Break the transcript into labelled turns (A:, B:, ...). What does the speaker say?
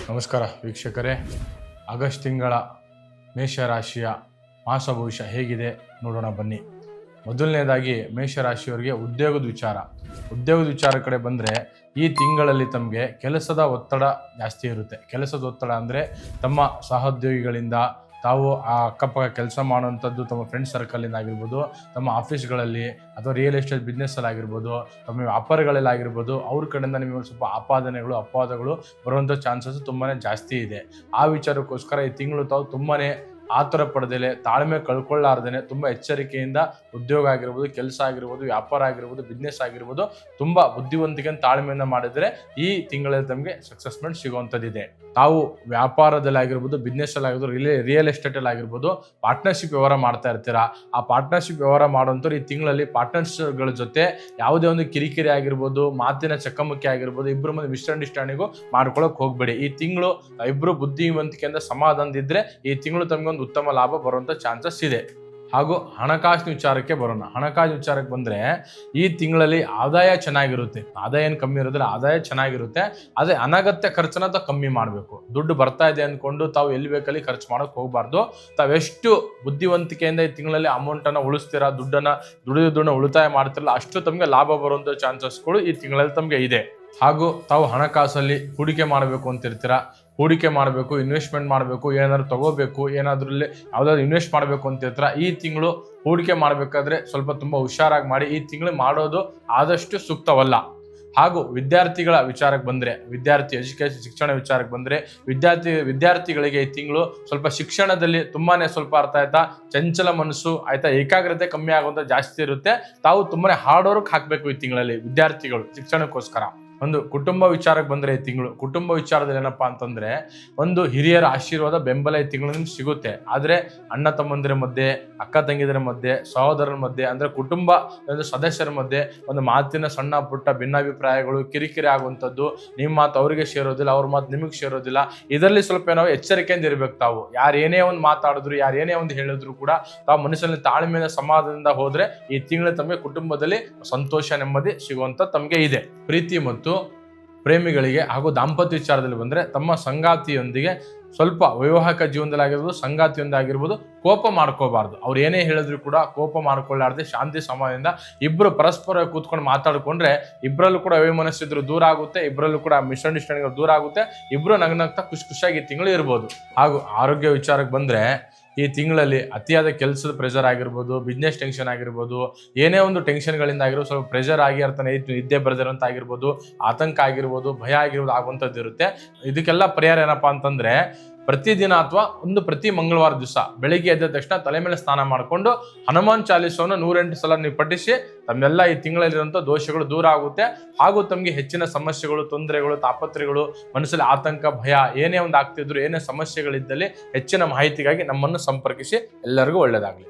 A: ನಮಸ್ಕಾರ ವೀಕ್ಷಕರೇ, ಆಗಸ್ಟ್ ತಿಂಗಳ ಮೇಷರಾಶಿಯ ಮಾಸ ಭವಿಷ್ಯ ಹೇಗಿದೆ ನೋಡೋಣ ಬನ್ನಿ. ಮೊದಲನೇದಾಗಿ ಮೇಷರಾಶಿಯವರಿಗೆ ಉದ್ಯೋಗದ ವಿಚಾರ ಕಡೆ ಬಂದರೆ ಈ ತಿಂಗಳಲ್ಲಿ ತಮಗೆ ಕೆಲಸದ ಒತ್ತಡ ಜಾಸ್ತಿ ಇರುತ್ತೆ. ಕೆಲಸದ ಒತ್ತಡ ಅಂದರೆ ತಮ್ಮ ಸಹೋದ್ಯೋಗಿಗಳಿಂದ, ತಾವು ಆ ಅಕ್ಕಪಕ್ಕ ಕೆಲಸ ಮಾಡುವಂಥದ್ದು ತಮ್ಮ ಫ್ರೆಂಡ್ ಸರ್ಕಲಿಂದ ಆಗಿರ್ಬೋದು, ತಮ್ಮ ಆಫೀಸ್ಗಳಲ್ಲಿ ಅಥವಾ ರಿಯಲ್ ಎಸ್ಟೇಟ್ ಬಿಸ್ನೆಸ್ಸಲ್ಲಿ ಆಗಿರ್ಬೋದು, ತಮ್ಮ ವ್ಯಾಪಾರಗಳಲ್ಲಿ ಆಗಿರ್ಬೋದು, ಅವ್ರ ಕಡೆಯಿಂದ ನಿಮಗೆ ಸ್ವಲ್ಪ ಅಪವಾದಗಳು ಬರುವಂಥ ಚಾನ್ಸಸ್ ತುಂಬಾ ಜಾಸ್ತಿ ಇದೆ. ಆ ವಿಚಾರಕ್ಕೋಸ್ಕರ ಈ ತಿಂಗಳು ತಾವು ತುಂಬಾ ಆತುರ ಪಡೆದಲೆ, ತಾಳ್ಮೆ ಕಳ್ಕೊಳ್ಳಾರ್ದೇನೆ ತುಂಬ ಎಚ್ಚರಿಕೆಯಿಂದ ಉದ್ಯೋಗ ಆಗಿರ್ಬೋದು, ಕೆಲಸ ಆಗಿರ್ಬೋದು, ವ್ಯಾಪಾರ ಆಗಿರ್ಬೋದು, ಬಿಸ್ನೆಸ್ ಆಗಿರ್ಬೋದು ತುಂಬ ಬುದ್ಧಿವಂತಿಕೆ ತಾಳ್ಮೆಯಿಂದ ಮಾಡಿದರೆ ಈ ತಿಂಗಳಲ್ಲಿ ತಮಗೆ ಸಕ್ಸಸ್ಮೆಂಟ್ ಸಿಗುವಂಥದ್ದಿದೆ. ತಾವು ವ್ಯಾಪಾರದಲ್ಲಿ ಆಗಿರ್ಬೋದು, ಬಿಸ್ನೆಸ್ಸಲ್ಲಿ ಆಗಿರ್ಬೋದು, ರಿಯಲ್ ಎಸ್ಟೇಟಲ್ಲಿ ಆಗಿರ್ಬೋದು ಪಾರ್ಟ್ನರ್ಶಿಪ್ ವ್ಯವಹಾರ ಮಾಡ್ತಾ ಇರ್ತೀರಾ. ಆ ಪಾರ್ಟ್ನರ್ಶಿಪ್ ವ್ಯವಹಾರ ಮಾಡುವಂಥವ್ರು ಈ ತಿಂಗಳಲ್ಲಿ ಪಾರ್ಟ್ನರ್ಸ್ಗಳ ಜೊತೆ ಯಾವುದೇ ಒಂದು ಕಿರಿಕಿರಿ ಆಗಿರ್ಬೋದು, ಮಾತಿನ ಚಕಮಕಿ ಆಗಿರ್ಬೋದು, ಇಬ್ಬರು ಮಂದಿ ಮಿಸ್ಅಂಡರ್ಸ್ಟ್ಯಾಂಡಿಂಗು ಮಾಡ್ಕೊಳಕ್ ಹೋಗ್ಬೇಡಿ. ಈ ತಿಂಗಳು ಇಬ್ಬರು ಬುದ್ಧಿವಂತಿಕೆಯಿಂದ ಸಮಾಧಾನದಿದ್ರೆ ಈ ತಿಂಗಳು ತಮಗೆ ಉತ್ತಮ ಲಾಭ ಬರುವಂತ ಚಾನ್ಸಸ್ ಇದೆ. ಹಾಗೂ ಹಣಕಾಸಿನ ವಿಚಾರಕ್ಕೆ ಬರೋಣ. ಹಣಕಾಸಿನ ವಿಚಾರಕ್ಕೆ ಬಂದರೆ ಈ ತಿಂಗಳಲ್ಲಿ ಆದಾಯ ಚೆನ್ನಾಗಿರುತ್ತೆ. ಆದಾಯ ಏನು ಕಮ್ಮಿ ಇರೋದಿಲ್ಲ, ಆದಾಯ ಚೆನ್ನಾಗಿರುತ್ತೆ. ಅದೇ ಅನಗತ್ಯ ಖರ್ಚನ್ನ ಕಮ್ಮಿ ಮಾಡಬೇಕು. ದುಡ್ಡು ಬರ್ತಾ ಇದೆ ಅಂದ್ಕೊಂಡು ತಾವು ಎಲ್ಲಿ ಬೇಕಲ್ಲಿ ಖರ್ಚು ಮಾಡೋಕೆ ಹೋಗಬಾರ್ದು. ತಾವೆಷ್ಟು ಬುದ್ಧಿವಂತಿಕೆಯಿಂದ ಈ ತಿಂಗಳಲ್ಲಿ ಅಮೌಂಟನ್ನು ಉಳಿಸ್ತೀರಾ, ದುಡ್ಡನ್ನ ಉಳಿತಾಯ ಮಾಡ್ತಿರಲ್ಲ, ಅಷ್ಟು ತಮಗೆ ಲಾಭ ಬರುವಂಥ ಚಾನ್ಸಸ್ಗಳು ಈ ತಿಂಗಳಲ್ಲಿ ತಮಗೆ ಇದೆ. ಹಾಗೂ ತಾವು ಹಣಕಾಸಲ್ಲಿ ಹೂಡಿಕೆ ಮಾಡಬೇಕು ಅಂತಿರ್ತೀರ. ಹೂಡಿಕೆ ಮಾಡಬೇಕು, ಇನ್ವೆಸ್ಟ್ಮೆಂಟ್ ಮಾಡಬೇಕು, ಏನಾದ್ರು ತಗೋಬೇಕು, ಏನಾದ್ರಲ್ಲಿ ಯಾವುದಾದ್ರು ಇನ್ವೆಸ್ಟ್ ಮಾಡಬೇಕು ಅಂತಿರ್ತೀರ. ಈ ತಿಂಗಳು ಹೂಡಿಕೆ ಮಾಡಬೇಕಾದ್ರೆ ಸ್ವಲ್ಪ ತುಂಬ ಹುಷಾರಾಗಿ ಮಾಡಿ. ಈ ತಿಂಗಳು ಮಾಡೋದು ಆದಷ್ಟು ಸೂಕ್ತವಲ್ಲ. ಹಾಗೂ ವಿದ್ಯಾರ್ಥಿಗಳ ವಿಚಾರಕ್ಕೆ ಬಂದರೆ, ಶಿಕ್ಷಣ ವಿಚಾರಕ್ಕೆ ಬಂದರೆ ವಿದ್ಯಾರ್ಥಿಗಳಿಗೆ ಈ ತಿಂಗಳು ಸ್ವಲ್ಪ ಶಿಕ್ಷಣದಲ್ಲಿ ತುಂಬಾನೇ ಸ್ವಲ್ಪ ಚಂಚಲ ಮನಸ್ಸು ಏಕಾಗ್ರತೆ ಕಮ್ಮಿ ಆಗುವಂಥ ಜಾಸ್ತಿ ಇರುತ್ತೆ. ತಾವು ತುಂಬಾನೇ ಹಾರ್ಡ್ ವರ್ಕ್ ಹಾಕಬೇಕು ಈ ತಿಂಗಳಲ್ಲಿ ವಿದ್ಯಾರ್ಥಿಗಳು ಶಿಕ್ಷಣಕ್ಕೋಸ್ಕರ. ಒಂದು ಕುಟುಂಬ ವಿಚಾರಕ್ಕೆ ಬಂದರೆ ಈ ತಿಂಗಳು ಕುಟುಂಬ ವಿಚಾರದಲ್ಲಿ ಏನಪ್ಪಾ ಅಂತಂದ್ರೆ ಒಂದು ಹಿರಿಯರ ಆಶೀರ್ವಾದ ಬೆಂಬಲ ಈ ತಿಂಗಳು ನಿಮ್ಗೆ ಸಿಗುತ್ತೆ. ಆದರೆ ಅಣ್ಣ ತಮ್ಮಂದಿರ ಮಧ್ಯೆ, ಅಕ್ಕ ತಂಗಿದರ ಮಧ್ಯೆ, ಸಹೋದರರ ಮಧ್ಯೆ ಅಂದ್ರೆ ಕುಟುಂಬ ಸದಸ್ಯರ ಮಧ್ಯೆ ಒಂದು ಮಾತಿನ ಸಣ್ಣ ಪುಟ್ಟ ಭಿನ್ನಾಭಿಪ್ರಾಯಗಳು, ಕಿರಿಕಿರಿ ಆಗುವಂಥದ್ದು, ನಿಮ್ಮ ಮಾತು ಅವರಿಗೆ ಸೇರೋದಿಲ್ಲ, ಅವ್ರ ಮಾತು ನಿಮಗೆ ಸೇರೋದಿಲ್ಲ. ಇದರಲ್ಲಿ ಸ್ವಲ್ಪ ನಾವು ಎಚ್ಚರಿಕೆಯಿಂದ ಇರ್ಬೇಕು. ತಾವು ಯಾರು ಏನೇ ಒಂದು ಮಾತಾಡಿದ್ರು, ಯಾರು ಏನೇ ಒಂದು ಹೇಳಿದ್ರು ಕೂಡ ತಾವು ಮನಸ್ಸಲ್ಲಿ ತಾಳ್ಮೆಯಿಂದ ಸಮಾಧಾನದಿಂದ ಹೋದ್ರೆ ಈ ತಿಂಗಳು ತಮಗೆ ಕುಟುಂಬದಲ್ಲಿ ಸಂತೋಷ, ನೆಮ್ಮದಿ ಸಿಗುವಂತ ತಮಗೆ ಇದೆ. ಪ್ರೀತಿ ಮತ್ತು ಪ್ರೇಮಿಗಳಿಗೆ ಹಾಗೂ ದಾಂಪತ್ಯ ವಿಚಾರದಲ್ಲಿ ಬಂದರೆ ತಮ್ಮ ಸಂಗಾತಿಯೊಂದಿಗೆ ಸ್ವಲ್ಪ ವೈವಾಹಿಕ ಜೀವನದಲ್ಲಿ ಆಗಿರ್ಬೋದು, ಸಂಗಾತಿಯೊಂದಾಗಿರ್ಬೋದು ಕೋಪ ಮಾಡ್ಕೋಬಾರ್ದು. ಅವ್ರು ಏನೇ ಹೇಳಿದ್ರು ಕೂಡ ಕೋಪ ಮಾಡ್ಕೊಳ್ಳಾರ್ದೆ ಶಾಂತಿ ಸಮಾಧಾನದಿಂದ ಇಬ್ಬರು ಪರಸ್ಪರ ಕೂತ್ಕೊಂಡು ಮಾತಾಡ್ಕೊಂಡ್ರೆ ಇಬ್ಬರಲ್ಲೂ ಕೂಡ ವೈಮನಸ್ಸಿದ್ರು ದೂರ ಆಗುತ್ತೆ, ಇಬ್ಬರಲ್ಲೂ ಕೂಡ ಮಿಸ್ಅಂಡರ್ಸ್ಟ್ಯಾಂಡಿಂಗ್ ದೂರ ಆಗುತ್ತೆ, ಇಬ್ಬರು ನಗ್ನಗ್ತಾ ಖುಷಿಯಾಗಿ ತಿಂಗಳು ಇರ್ಬೋದು. ಹಾಗೂ ಆರೋಗ್ಯ ವಿಚಾರಕ್ಕೆ ಬಂದರೆ ಈ ತಿಂಗಳಲ್ಲಿ ಅತಿಯಾದ ಕೆಲಸದ ಪ್ರೆಷರ್ ಆಗಿರ್ಬೋದು, ಬಿಸ್ನೆಸ್ ಟೆನ್ಷನ್ ಆಗಿರ್ಬೋದು, ಏನೇ ಒಂದು ಟೆನ್ಷನ್ಗಳಿಂದ ಆಗಿರ್ಬೋದು, ಸ್ವಲ್ಪ ಪ್ರೆಷರ್ ಆಗಿ ನಿದ್ದೆ ಬರೆದಿರೋಂಥ ಆಗಿರ್ಬೋದು, ಆತಂಕ ಆಗಿರ್ಬೋದು, ಭಯ ಆಗಿರ್ಬೋದು ಆಗುವಂಥದ್ದು ಇರುತ್ತೆ. ಇದಕ್ಕೆಲ್ಲ ಪರಿಹಾರ ಏನಪ್ಪಾ ಅಂತಂದ್ರೆ ಪ್ರತಿದಿನ ಅಥವಾ ಪ್ರತಿ ಮಂಗಳವಾರ ದಿವಸ ಬೆಳಿಗ್ಗೆ ಎದ್ದ ತಕ್ಷಣ ತಲೆ ಮೇಲೆ ಸ್ನಾನ ಮಾಡಿಕೊಂಡು ಹನುಮಾನ್ ಚಾಲೀಸವನ್ನು 108 ಸಲ ನೀವು ಪಠಿಸಿ ತಮ್ಮೆಲ್ಲ ಈ ತಿಂಗಳಲ್ಲಿರುವಂಥ ದೋಷಗಳು ದೂರ ಆಗುತ್ತೆ. ಹಾಗೂ ತಮಗೆ ಹೆಚ್ಚಿನ ಸಮಸ್ಯೆಗಳು, ತೊಂದರೆಗಳು, ತಾಪತ್ರೆಗಳು, ಮನಸ್ಸಲ್ಲಿ ಆತಂಕ, ಭಯ ಏನೇ ಒಂದು ಆಗ್ತಿದ್ರು, ಏನೇ ಸಮಸ್ಯೆಗಳಿದ್ದಲ್ಲಿ ಹೆಚ್ಚಿನ ಮಾಹಿತಿಗಾಗಿ ನಮ್ಮನ್ನು ಸಂಪರ್ಕಿಸಿ. ಎಲ್ಲರಿಗೂ ಒಳ್ಳೆಯದಾಗಲಿ.